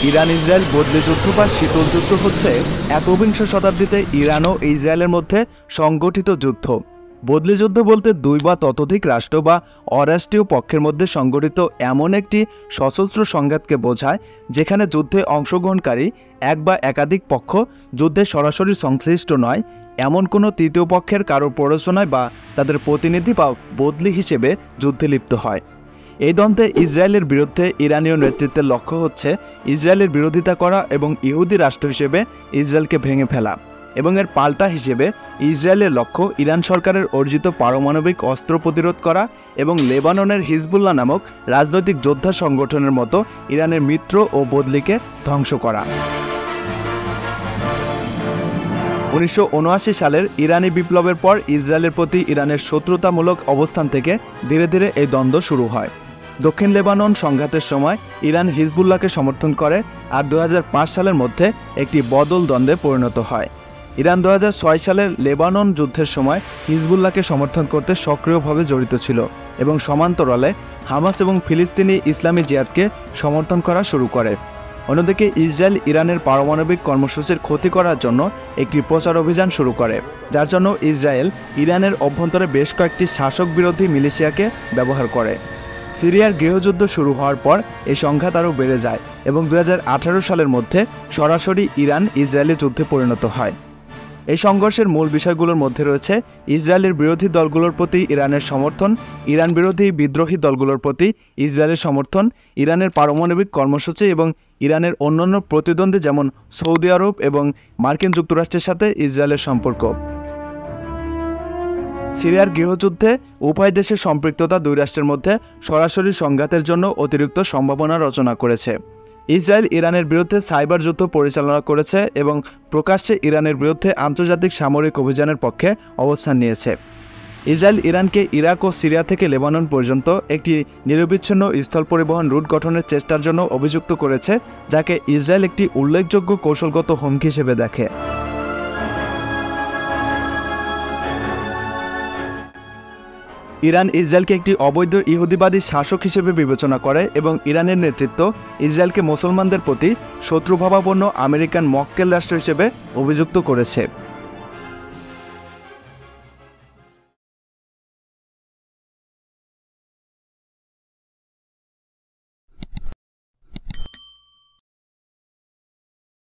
Iran Israel বদলি যুদ্ধ বা শীতল যুদ্ধ হচ্ছে একবিংশ শতাব্দীতে ইরান ও ইসরায়েলের মধ্যে সংগঠিত যুদ্ধ। বদলি যুদ্ধ বলতে দুই বা ততোধিক রাষ্ট্র বা অরাষ্ট্রীয় পক্ষের মধ্যে সংগঠিত এমন একটি সশস্ত্র সংঘাতকে বোঝায় যেখানে যুদ্ধে অংশগ্রহণকারী এক বা একাধিক পক্ষ যুদ্ধে সরাসরি সংশ্লিষ্ট নয়, এমন কোনো তৃতীয় পক্ষের কারো প্ররোচনায় বা তাদের প্রতিনিধি বা বদলি হিসেবে যুদ্ধে লিপ্ত হয়। এই দ্বন্দ্বে ইসরায়েলের বিরুদ্ধে ইরানীয় নেতৃত্বের লক্ষ্য হচ্ছে ইসরায়েলের বিরোধিতা করা এবং ইহুদি রাষ্ট্র হিসেবে ইসরায়েলকে ভেঙে ফেলা, এবং এর পাল্টা হিসেবে ইসরায়েলের লক্ষ্য ইরান সরকারের অর্জিত পারমাণবিক অস্ত্র প্রতিরোধ করা এবং লেবাননের হিজবুল্লাহ নামক রাজনৈতিক যোদ্ধা সংগঠনের মতো ইরানের মিত্র ও বদলিকে ধ্বংস করা। 1979 সালের ইরানি বিপ্লবের পর ইসরায়েলের প্রতি ইরানের শত্রুতামূলক অবস্থান থেকে ধীরে ধীরে এই দ্বন্দ্ব শুরু হয়। দক্ষিণ লেবানন সংঘাতের সময় ইরান হিজবুল্লাহকে সমর্থন করে, আর 2005 সালের মধ্যে একটি বদল দ্বন্দ্বে পরিণত হয়। ইরান 2006 সালের লেবানন যুদ্ধের সময় হিজবুল্লাহকে সমর্থন করতে সক্রিয়ভাবে জড়িত ছিল এবং সমান্তরালে হামাস এবং ফিলিস্তিনি ইসলামী জিহাদকে সমর্থন করা শুরু করে। অন্যদিকে ইসরায়েল ইরানের পারমাণবিক কর্মসূচির ক্ষতি করার জন্য একটি প্রচার অভিযান শুরু করে, যার জন্য ইসরায়েল ইরানের অভ্যন্তরে বেশ কয়েকটি শাসক বিরোধী মিলিশিয়াকে ব্যবহার করে। সিরিয়ার গৃহযুদ্ধ শুরু হওয়ার পর এই সংঘাত আরও বেড়ে যায় এবং 2018 সালের মধ্যে সরাসরি ইরান ইসরায়েলি যুদ্ধে পরিণত হয়। এই সংঘর্ষের মূল বিষয়গুলোর মধ্যে রয়েছে ইসরায়েলের বিরোধী দলগুলোর প্রতি ইরানের সমর্থন, ইরান বিরোধী বিদ্রোহী দলগুলোর প্রতি ইসরায়েলের সমর্থন, ইরানের পারমাণবিক কর্মসূচি এবং ইরানের অন্যান্য প্রতিদ্বন্দ্বী যেমন সৌদি আরব এবং মার্কিন যুক্তরাষ্ট্রের সাথে ইসরায়েলের সম্পর্ক। সিরিয়ার গৃহযুদ্ধে উভয় দেশের সম্পৃক্ততা দুই রাষ্ট্রের মধ্যে সরাসরি সংঘাতের জন্য অতিরিক্ত সম্ভাবনা রচনা করেছে। ইসরায়েল ইরানের বিরুদ্ধে সাইবার যুদ্ধ পরিচালনা করেছে এবং প্রকাশ্যে ইরানের বিরুদ্ধে আন্তর্জাতিক সামরিক অভিযানের পক্ষে অবস্থান নিয়েছে। ইসরায়েল ইরানকে ইরাক ও সিরিয়া থেকে লেবানন পর্যন্ত একটি নিরবিচ্ছিন্ন স্থল পরিবহন রুট গঠনের চেষ্টার জন্য অভিযুক্ত করেছে, যাকে ইসরায়েল একটি উল্লেখযোগ্য কৌশলগত হুমকি হিসেবে দেখে। ইরান ইসরায়েলকে একটি অবৈধ ইহুদিবাদী শাসক হিসেবে বিবেচনা করে এবং ইরানের নেতৃত্ব ইসরায়েলকে মুসলমানদের প্রতি শত্রুভাবাপন্ন আমেরিকান মক্কেল রাষ্ট্র হিসেবে অভিযুক্ত করেছে।